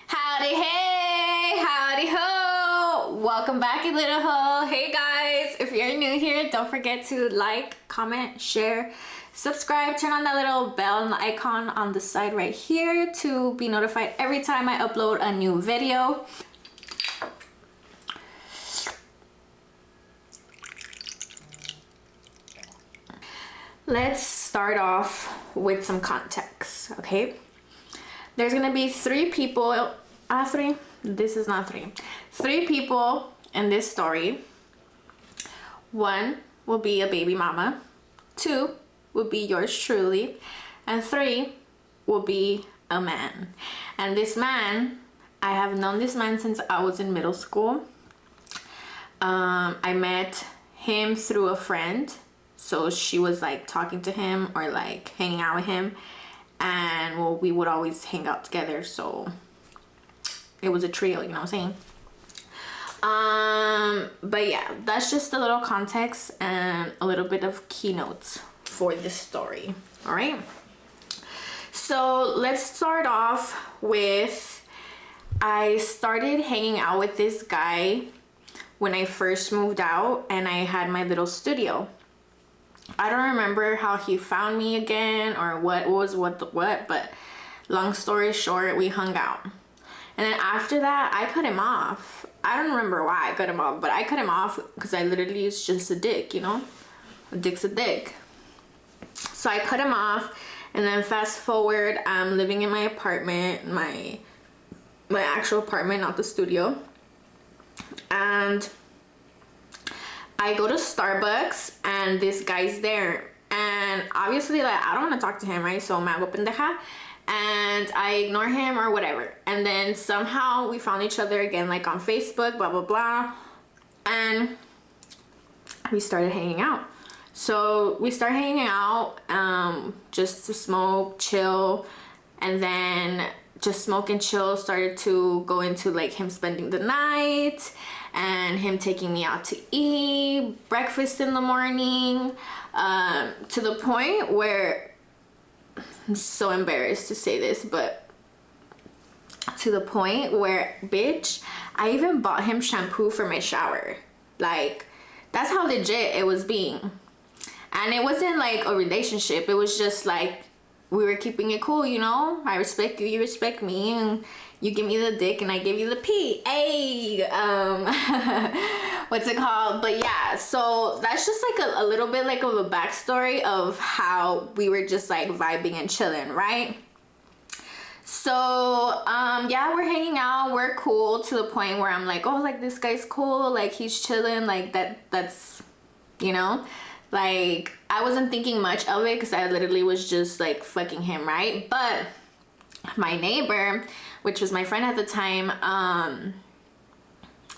Howdy, hey, howdy ho, welcome back, you little ho. Hey guys, if you're new here, don't forget to like, comment, share, subscribe, turn on that little bell icon on the side right here to be notified every time I upload a new video. Let's start off with some context, okay? There's gonna be three people, this is not three. Three people in this story. One will be a baby mama, two will be yours truly, and three will be a man. And this man, I have known this man since I was in middle school. I met him through a friend. So she was like talking to him or like hanging out with him, and well, we would always hang out together, so it was a trio, you know what I'm saying? But yeah, that's just a little context and a little bit of keynotes for this story. All right, so let's start off with, I started hanging out with this guy when I first moved out and I had my little studio. I don't remember how he found me again or what but long story short, we hung out. And then after that, I cut him off. I don't remember why I cut him off, but I cut him off because I literally is just a dick, you know? A dick's a dick. So I cut him off, and then fast forward, I'm living in my apartment, my actual apartment, not the studio. And I go to Starbucks and this guy's there, and obviously like I don't want to talk to him, right? So me hago pendeja and I ignore him or whatever. And then somehow we found each other again, like on Facebook, blah blah blah, and we started hanging out. So we started hanging out just to smoke, chill, and then just smoke and chill started to go into like him spending the night and him taking me out to eat breakfast in the morning, to the point where, I'm so embarrassed to say this, but to the point where, bitch, I even bought him shampoo for my shower. Like, that's how legit it was being. And it wasn't like a relationship, it was just like we were keeping it cool, you know? I respect you, you respect me, and you give me the dick and I give you the pee. Hey, what's it called? But yeah, so that's just like a little bit like of a backstory of how we were just like vibing and chilling, right? So yeah, we're hanging out, we're cool to the point where I'm like, oh, like this guy's cool, like he's chilling, like that's, you know, like I wasn't thinking much of it because I literally was just like fucking him, right? But my neighbor, which was my friend at the time,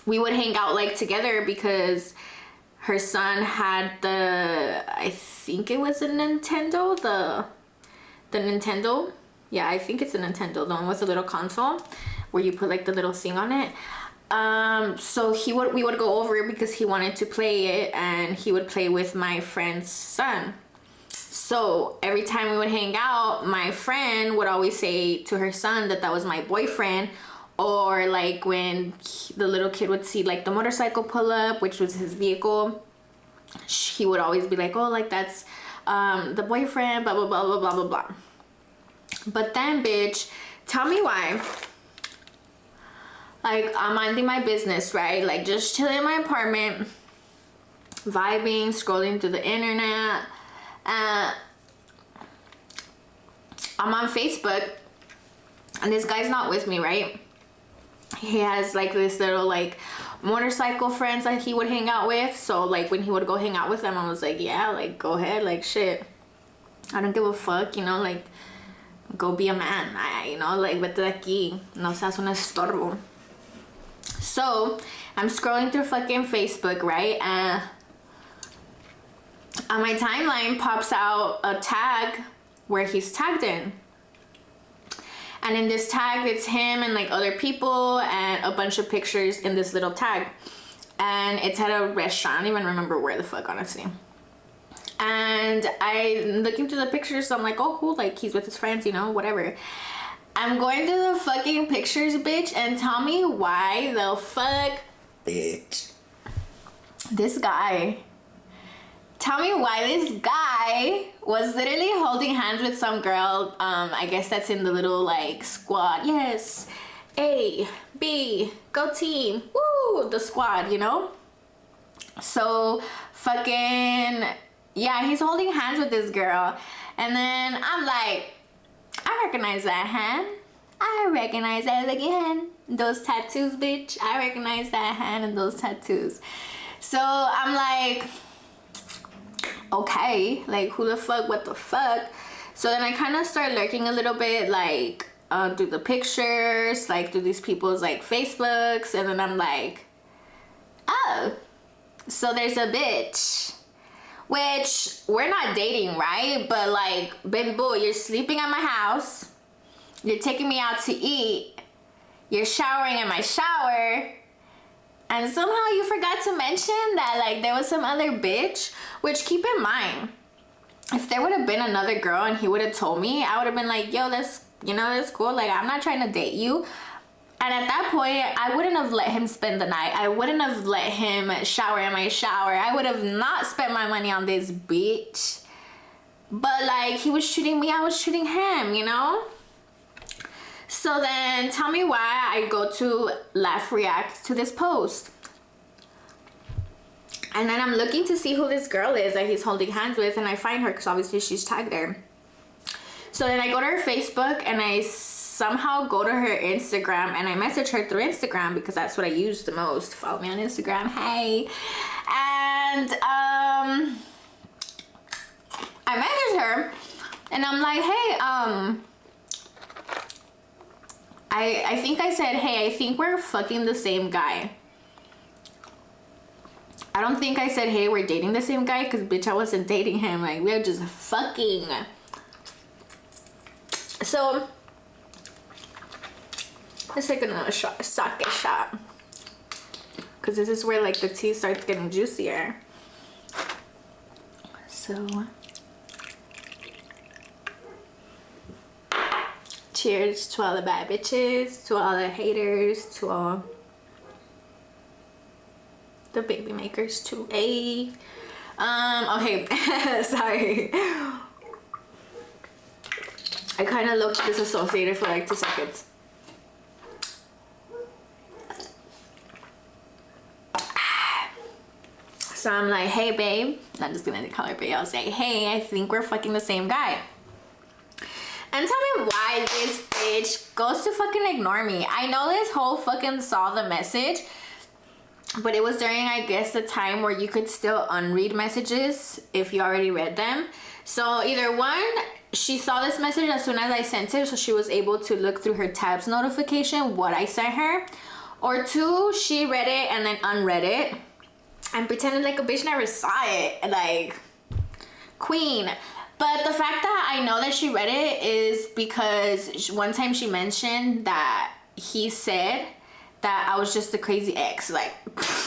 we would hang out like together because her son had the, I think it was a Nintendo, the Nintendo, yeah, I think it's a Nintendo, the one with the little console where you put like the little thing on it. So we would go over because he wanted to play it, and he would play with my friend's son. So every time we would hang out, my friend would always say to her son that was my boyfriend. Or like when the little kid would see like the motorcycle pull up, which was his vehicle, he would always be like, oh, like that's the boyfriend, blah blah blah blah blah blah blah. But then, bitch, tell me why. Like, I'm minding my business, right? Like just chilling in my apartment, vibing, scrolling through the internet. I'm on Facebook and this guy's not with me, right? He has like this little like motorcycle friends that he would hang out with. So like when he would go hang out with them, I was like, yeah, like go ahead, like shit, I don't give a fuck, you know, like go be a man, you know, like vete de aquí, no seas un estorbo. So I'm scrolling through fucking Facebook, right? And on my timeline pops out a tag where he's tagged in. And in this tag, it's him and like other people and a bunch of pictures in this little tag. And it's at a restaurant. I don't even remember where the fuck, honestly. And I looking through the pictures, so I'm like, oh cool, like he's with his friends, you know, whatever. I'm going through the fucking pictures, bitch, and tell me why the fuck, bitch. This guy. Tell me why this guy was literally holding hands with some girl. I guess that's in the little like squad. Yes. A, B, go team. Woo, the squad, you know? So fucking, yeah, he's holding hands with this girl. And then I'm like, I recognize that hand. I recognize that again. Those tattoos, bitch. I recognize that hand and those tattoos. So I'm like, okay, like who the fuck, what the fuck? So then I kind of start lurking a little bit, like through the pictures, like through these people's like Facebooks, and then I'm like, oh, so there's a bitch, which we're not dating, right? But like, baby boy, you're sleeping at my house, you're taking me out to eat, you're showering in my shower, and somehow you forgot to mention that like there was some other bitch. Which, keep in mind, if there would have been another girl and he would have told me, I would have been like, yo, that's, you know, that's cool. Like, I'm not trying to date you. And at that point, I wouldn't have let him spend the night. I wouldn't have let him shower in my shower. I would have not spent my money on this bitch. But like, he was treating me, I was treating him, you know? So then tell me why I go to laugh react to this post. And then I'm looking to see who this girl is that he's holding hands with, and I find her because obviously she's tagged there. So then I go to her Facebook and I somehow go to her Instagram and I message her through Instagram because that's what I use the most. Follow me on Instagram, hey. And I message her and I'm like, hey, I think I said, hey, I think we're fucking the same guy. I don't think I said, hey, we're dating the same guy, because bitch, I wasn't dating him. Like, we were just fucking. So let's take another shot, sake shot, because this is where like the tea starts getting juicier. So cheers to all the bad bitches, to all the haters, to all the baby makers, to a okay. Sorry, I kind of looked disassociated for like 2 seconds. So I'm like, hey babe, I'm just gonna call her babe. I'll say, hey, I think we're fucking the same guy. And tell me why this bitch goes to fucking ignore me. I know this whole fucking saw the message, but it was during, I guess, the time where you could still unread messages if you already read them. So either one, she saw this message as soon as I sent it, so she was able to look through her tabs notification what I sent her, or two, she read it and then unread it and pretended like a bitch never saw it. Like, queen. But the fact that I know that she read it is because one time she mentioned that he said that I was just a crazy ex. Like, a crazy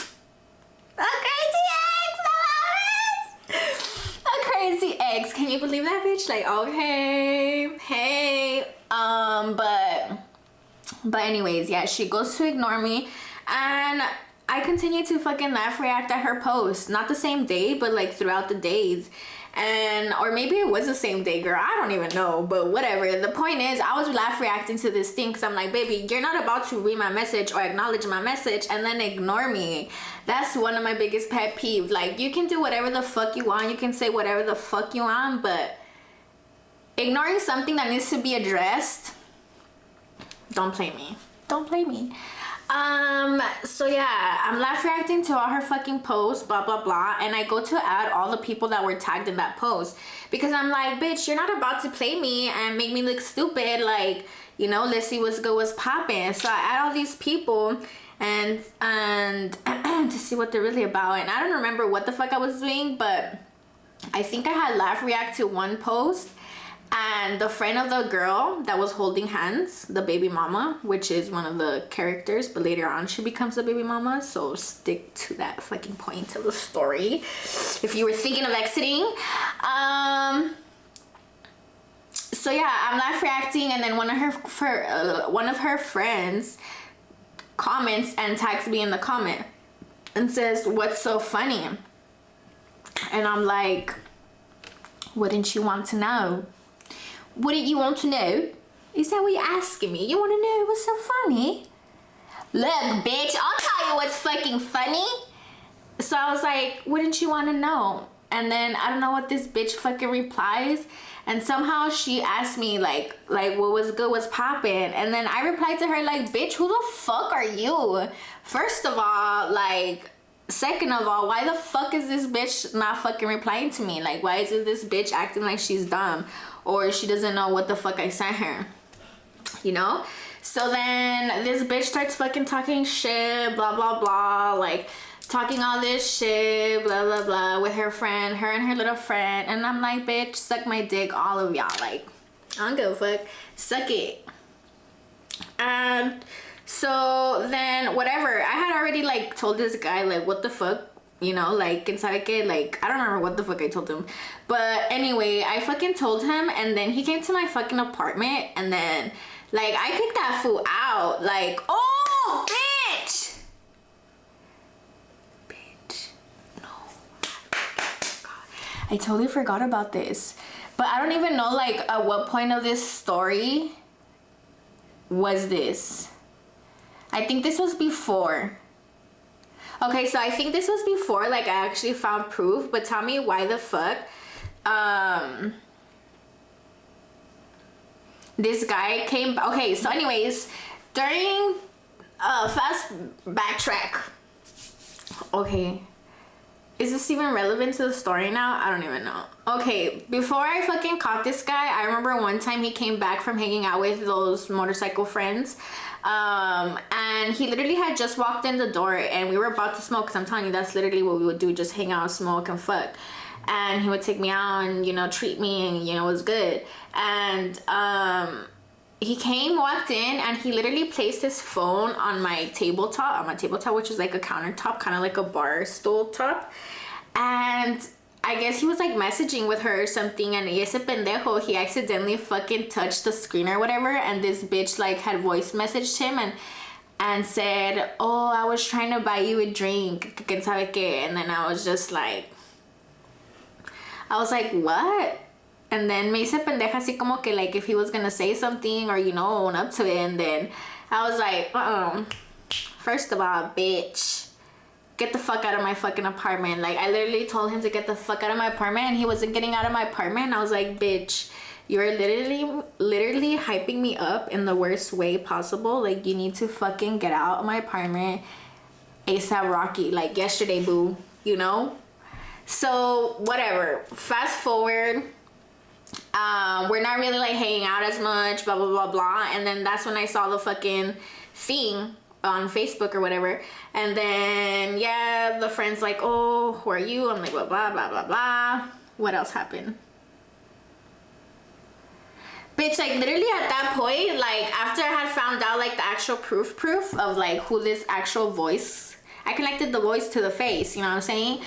ex, a crazy ex. Can you believe that, bitch? Like, okay, hey, but anyways, yeah, she goes to ignore me, and I continue to fucking laugh react at her posts. Not the same day, but like throughout the days. And or maybe it was the same day, girl, I don't even know, but whatever. The point is, I was laugh reacting to this thing because I'm like, baby, you're not about to read my message or acknowledge my message and then ignore me. That's one of my biggest pet peeves. Like, you can do whatever the fuck you want, you can say whatever the fuck you want, but ignoring something that needs to be addressed, don't play me, don't play me. So yeah, I'm laugh reacting to all her fucking posts, blah blah blah, and I go to add all the people that were tagged in that post because I'm like, bitch, you're not about to play me and make me look stupid. Like, you know, let's see what's good, what's popping. So I add all these people and to see what they're really about. And I don't remember what the fuck I was doing, but I think I had laugh react to one post. And the friend of the girl that was holding hands, the baby mama, which is one of the characters, but later on she becomes the baby mama, so stick to that fucking point of the story if you were thinking of exiting. So yeah, I'm live reacting, and then one of her friends comments and tags me in the comment and says, "What's so funny?" And I'm like, wouldn't you want to know? Wouldn't you want to know? Is that what you're asking me? You want to know what's so funny? Look, bitch, I'll tell you what's fucking funny. So I was like, wouldn't you want to know? And then I don't know what this bitch fucking replies. And somehow she asked me like what was good, what's poppin'. And then I replied to her like, bitch, who the fuck are you? First of all, like, second of all, why the fuck is this bitch not fucking replying to me? Like, why is this bitch acting like she's dumb? Or she doesn't know what the fuck I sent her, you know? So then this bitch starts fucking talking shit, blah, blah, blah, like talking all this shit, blah, blah, blah, with her friend, her and her little friend. And I'm like, bitch, suck my dick, all of y'all. Like, I don't give a fuck. Suck it. And so then whatever, I had already like told this guy like, what the fuck, you know, like, like, I don't remember what the fuck I told him. But anyway, I fucking told him, and then he came to my fucking apartment, and then like I kicked that fool out. Like, oh, bitch. No. I totally forgot about this. But I don't even know like at what point of this story was this. I think this was before. Okay, so I think this was before like I actually found proof, but tell me why the fuck this guy came. Okay, so anyways, during fast backtrack. Okay, is this even relevant to the story now? I don't even know. Okay, before I fucking caught this guy, I remember one time he came back from hanging out with those motorcycle friends, and he literally had just walked in the door, and we were about to smoke, because I'm telling you, that's literally what we would do, just hang out, smoke, and fuck. And he would take me out and, you know, treat me, and, you know, it was good. And he came, walked in, and he literally placed his phone on my tabletop, which is like a countertop, kind of like a bar stool top. And I guess he was like messaging with her or something, and ese pendejo, he accidentally fucking touched the screen or whatever, and this bitch like had voice messaged him and said, oh, I was trying to buy you a drink, quién sabe qué. And then I was just like, what? And then me hice pendeja así como que like if he was gonna say something or, you know, own up to it. And then I was like, first of all, bitch, get the fuck out of my fucking apartment. Like, I literally told him to get the fuck out of my apartment, and he wasn't getting out of my apartment. And I was like, bitch, you're literally hyping me up in the worst way possible. Like, you need to fucking get out of my apartment ASAP Rocky, like yesterday, boo, you know? So whatever, fast forward, we're not really like hanging out as much, blah blah blah blah. And then that's when I saw the fucking thing on Facebook or whatever. And then yeah, the friend's like, oh, who are you? I'm like, blah blah blah blah blah. What else happened? Bitch, like literally at that point, like after I had found out like the actual proof of like who this actual voice, I connected the voice to the face, you know what I'm saying?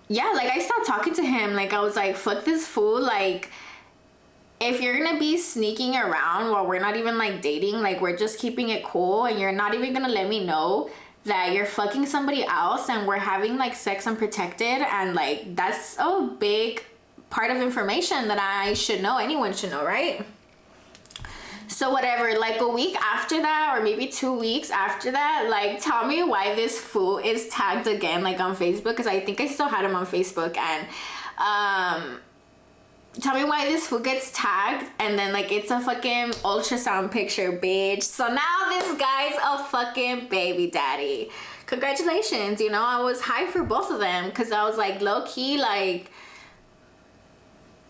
Yeah, like I stopped talking to him. Like I was like, fuck this fool. Like, if you're gonna be sneaking around while we're not even like dating, like we're just keeping it cool, and you're not even gonna let me know that you're fucking somebody else and we're having like sex unprotected, and like that's a big part of information that I should know, anyone should know, right? So whatever, like a week after that, or maybe 2 weeks after that, like tell me why this fool is tagged again, like on Facebook, because I think I still had him on Facebook. And tell me why this fool gets tagged, and then like it's a fucking ultrasound picture, bitch. So now this guy's a fucking baby daddy. Congratulations, you know, I was hyped for both of them, because I was like low-key, like,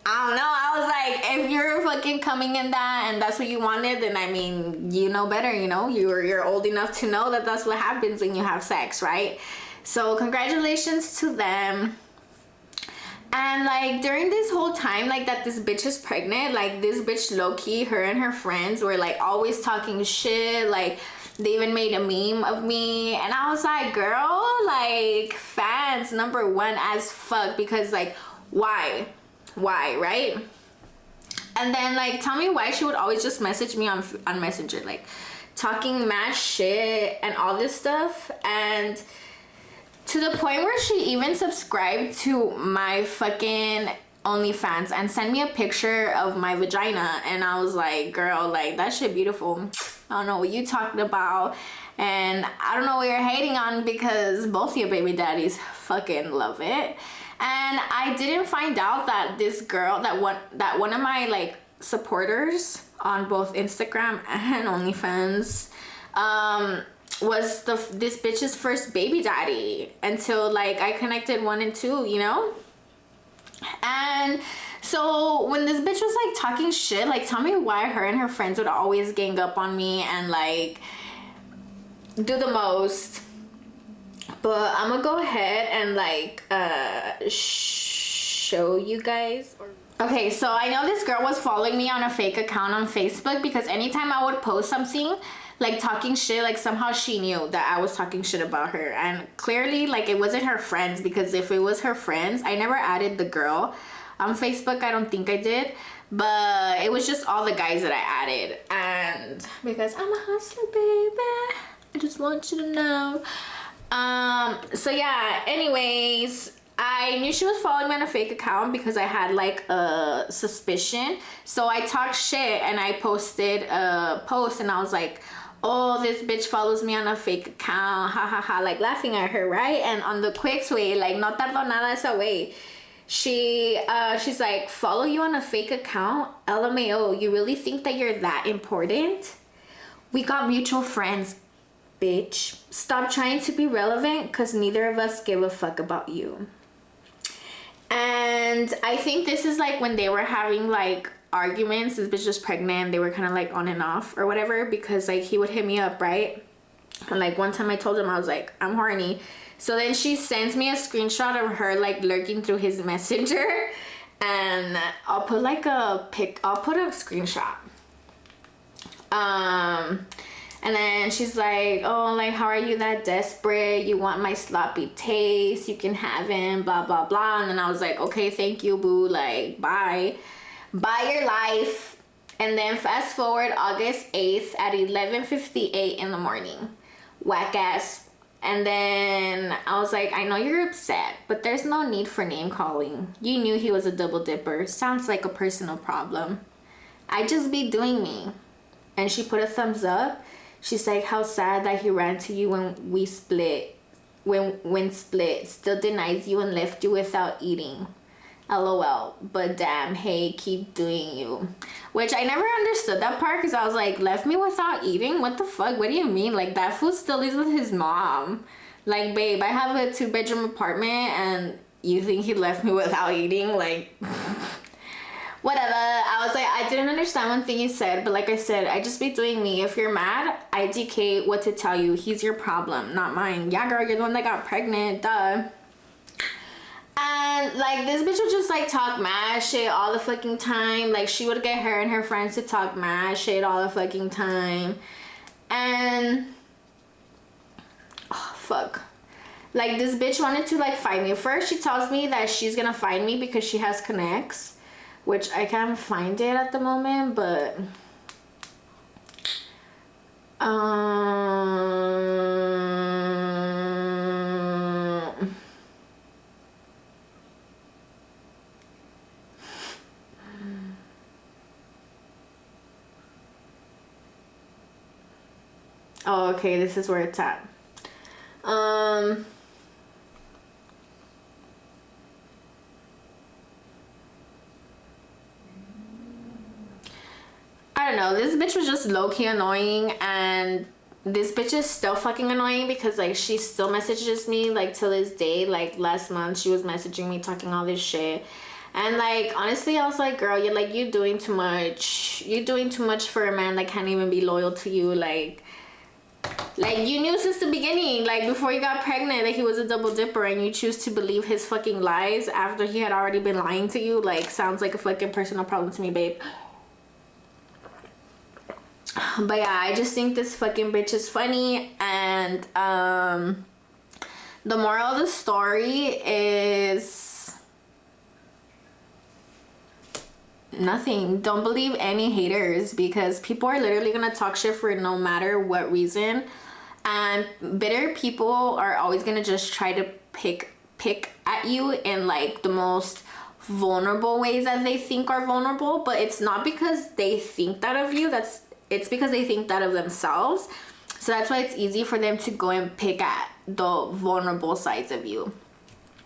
I don't know, I was like, if you're fucking coming in that and that's what you wanted, then I mean, you know better, you know, you're old enough to know that that's what happens when you have sex, right? So congratulations to them. And like during this whole time like that this bitch is pregnant, like this bitch low-key, her and her friends were like always talking shit. Like they even made a meme of me, and I was like, girl, like fans number one as fuck, because like why why, right? And then like tell me why she would always just message me on Messenger, like talking mad shit and all this stuff, and to the point where she even subscribed to my fucking OnlyFans and sent me a picture of my vagina. And I was like, girl, like that shit beautiful. I don't know what you talking about, and I don't know what you're hating on, because both your baby daddies fucking love it. And I didn't find out that this girl, that one of my like supporters on both Instagram and OnlyFans was this bitch's first baby daddy until like I connected 1 and 2, you know? And so when this bitch was like talking shit, like tell me why her and her friends would always gang up on me and like do the most. But I'm gonna go ahead and like show you guys. Okay, so I know this girl was following me on a fake account on Facebook, because anytime I would post something like talking shit, like somehow she knew that I was talking shit about her. And clearly like it wasn't her friends, because if it was her friends, I never added the girl on Facebook. I don't think I did, but it was just all the guys that I added. And because I'm a hustler, baby, I just want you to know. So yeah, anyways, I knew she was following me on a fake account because I had like a suspicion. So I talked shit and I posted a post and I was like, oh, this bitch follows me on a fake account, ha ha ha, like laughing at her, right? And on the quick way, like no tardo nada esa way, she's like, follow you on a fake account? LMAO, you really think that you're that important? We got mutual friends, bitch. Stop trying to be relevant, because neither of us give a fuck about you. And I think this is like when they were having like arguments. This bitch was pregnant. They were kind of like on and off or whatever, because like he would hit me up, right? And like one time I told him, I was like, I'm horny. So then she sends me a screenshot of her like lurking through his messenger, and I'll put like a pic, I'll put a screenshot. And then she's like, oh, like, how are you that desperate? You want my sloppy taste? You can have him, blah, blah, blah. And then I was like, okay, thank you, boo. Like, bye. Bye your life. And then fast forward August 8th at 11:58 in the morning. Whack ass. And then I was like, I know you're upset, but there's no need for name calling. You knew he was a double dipper. Sounds like a personal problem. I just be doing me. And she put a thumbs up. She's like, how sad that he ran to you when we split. When split. Still denies you and left you without eating. LOL. But damn, hey, keep doing you. Which I never understood that part, because I was like, left me without eating? What the fuck? What do you mean? Like, that fool still lives with his mom. Like, babe, I have a 2-bedroom apartment and you think he left me without eating? Like... Whatever. I was like, I didn't understand one thing you said, but like I said, I just be doing me. If you're mad, IDK what to tell you. He's your problem, not mine. Yeah, girl, you're the one that got pregnant, duh. And like this bitch would just like talk mad shit all the fucking time. Like she would get her and her friends to talk mad shit all the fucking time. And oh fuck. Like this bitch wanted to like find me. First she tells me that she's gonna find me because she has connects, which I can't find it at the moment, but oh, okay, this is where it's at. I don't know, this bitch was just low-key annoying, and this bitch is still fucking annoying because like she still messages me like till this day. Like last month she was messaging me talking all this shit, and like honestly I was like, girl, you're doing too much. You're doing too much for a man that can't even be loyal to you. Like you knew since the beginning, like before you got pregnant, that he was a double dipper, and you choose to believe his fucking lies after he had already been lying to you. Like sounds like a fucking personal problem to me, babe. But yeah, I just think this fucking bitch is funny. And the moral of the story is nothing. Don't believe any haters, because people are literally gonna talk shit for no matter what reason. And bitter people are always gonna just try to pick at you in like the most vulnerable ways that they think are vulnerable, but it's not because they think that of you, it's because they think that of themselves. So that's why it's easy for them to go and pick at the vulnerable sides of you.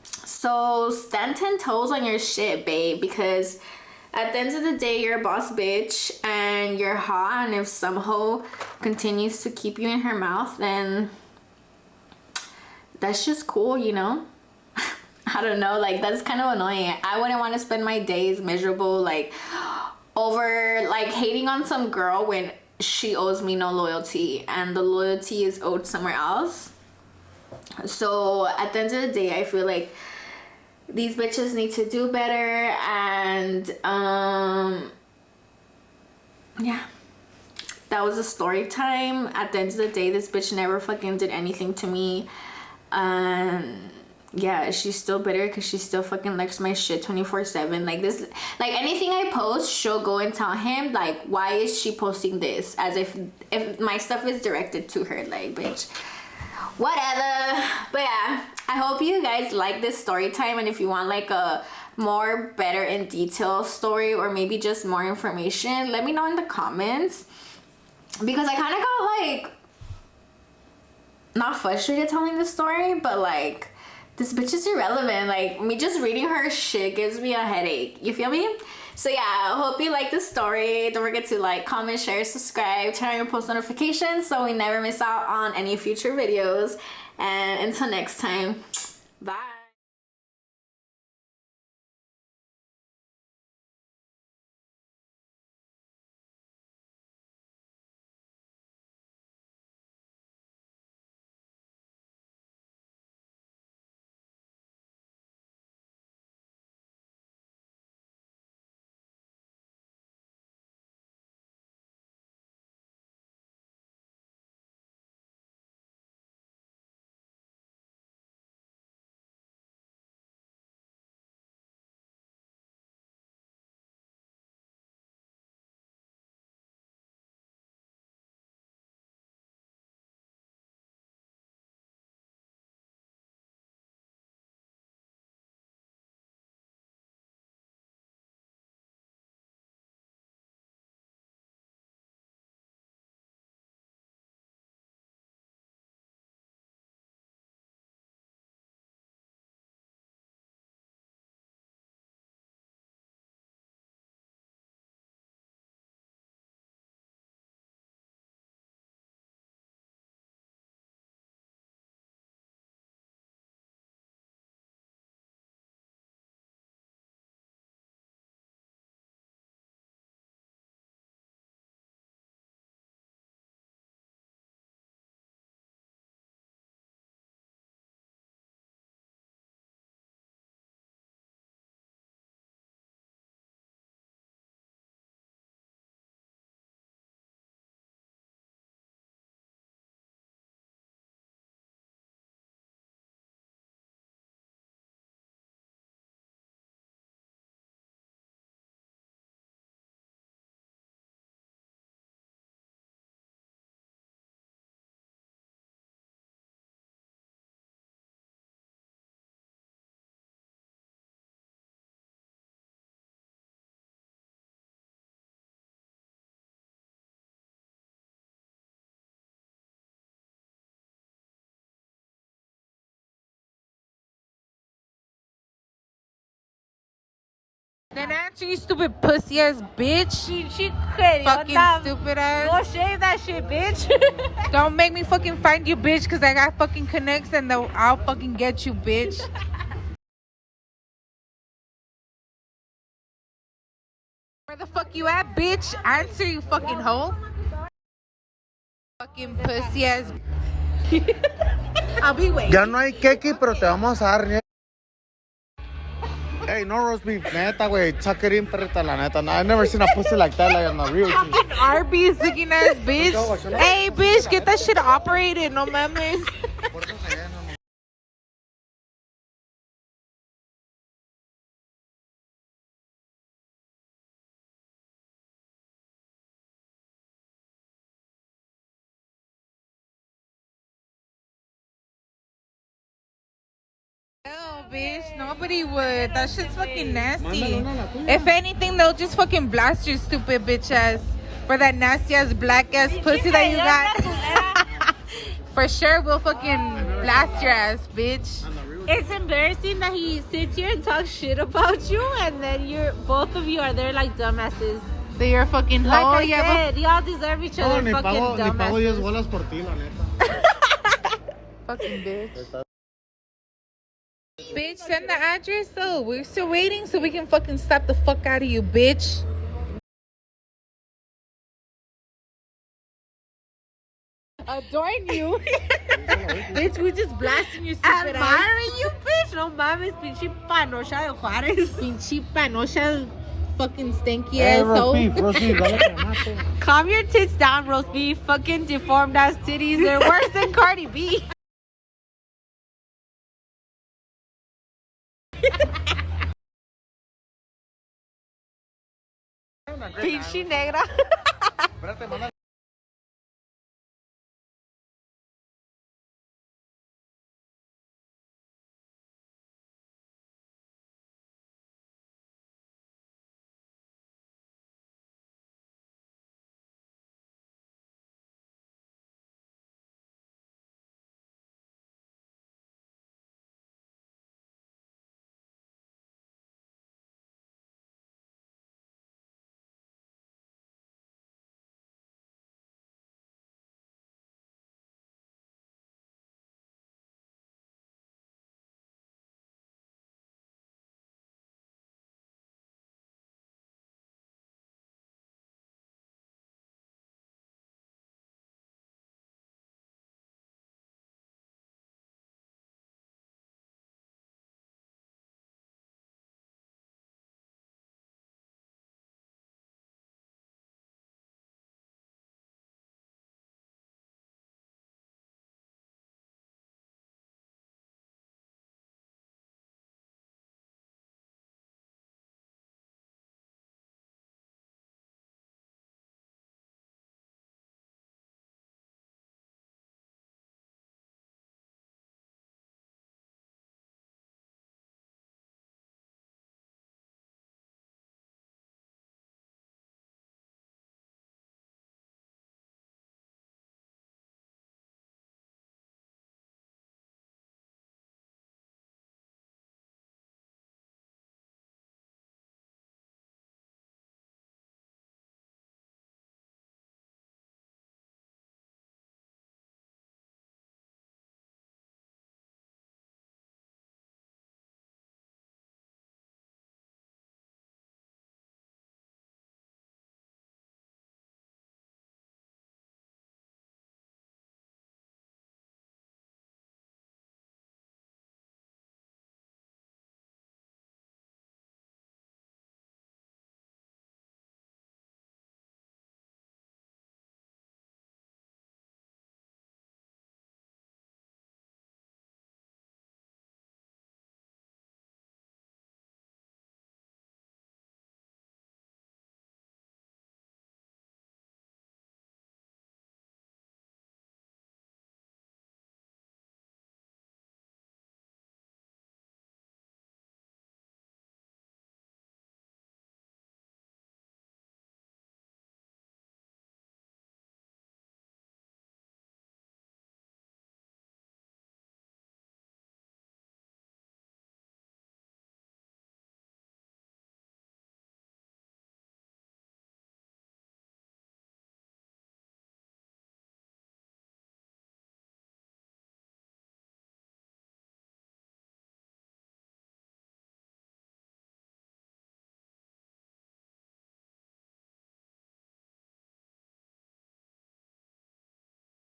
So stand 10 toes on your shit, babe, because at the end of the day, you're a boss bitch and you're hot, and if some hoe continues to keep you in her mouth, then that's just cool, you know? I don't know, like, that's kind of annoying. I wouldn't want to spend my days miserable, like, over, like, hating on some girl when she owes me no loyalty and the loyalty is owed somewhere else. So at the end of the day, I feel like these bitches need to do better. And yeah, that was a story time. At the end of the day, this bitch never fucking did anything to me. Yeah, she's still bitter because she still fucking likes my shit 24/7. Like this, like anything I post, she'll go and tell him like, why is she posting this, as if my stuff is directed to her. Like, bitch, whatever. But yeah, I hope you guys like this story time, and if you want like a more better in detail story, or maybe just more information, let me know in the comments, because I kind of got like not frustrated telling this story, but like, this bitch is irrelevant. Like, me just reading her shit gives me a headache. You feel me? So yeah, I hope you like this story. Don't forget to like, comment, share, subscribe, turn on your post notifications so we never miss out on any future videos. And until next time, bye. Then answer, you stupid pussy ass bitch. She quit. Fucking stupid ass. Go shave that shit, bitch. Don't make me fucking find you, bitch, because I got fucking connects and I'll fucking get you, bitch. Where the fuck you at, bitch? Answer, you fucking hoe. Fucking pussy ass. I'll be waiting. Ya no hay keki, pero te vamos a dar. Hey, no roast beef, neta, güey. Tuck it in, perrita, la neta. I've never seen a pussy like that, like on the real. Fucking Arby's looking ass bitch. Hey, bitch, get that shit operated. No mames. No, bitch. Nobody would. That shit's fucking nasty. If anything, they'll just fucking blast your stupid bitch ass for that nasty ass black ass pussy that you got. For sure, we'll fucking blast your ass, bitch. It's embarrassing that he sits here and talks shit about you, and then both of you are there like dumbasses. They're fucking Like hoe. I Yeah, said, y'all deserve each other. Ni Fucking pago 10 dumbasses. bolas por ti, la neta. fucking bitch. Bitch, send the address though. We're still waiting so we can fucking slap the fuck out of you, bitch. Adorn you. Bitch, we just blasting your stupid ass. Admiring you, bitch. No mames, pinche panocha de Juárez. Pinche panocha, fucking stinky Hey, ass roast hoe. beef, dale con mato. Calm your tits down, roast beef. Fucking deformed ass titties. They're worse than Cardi B. Pinche negra. Espérate, manda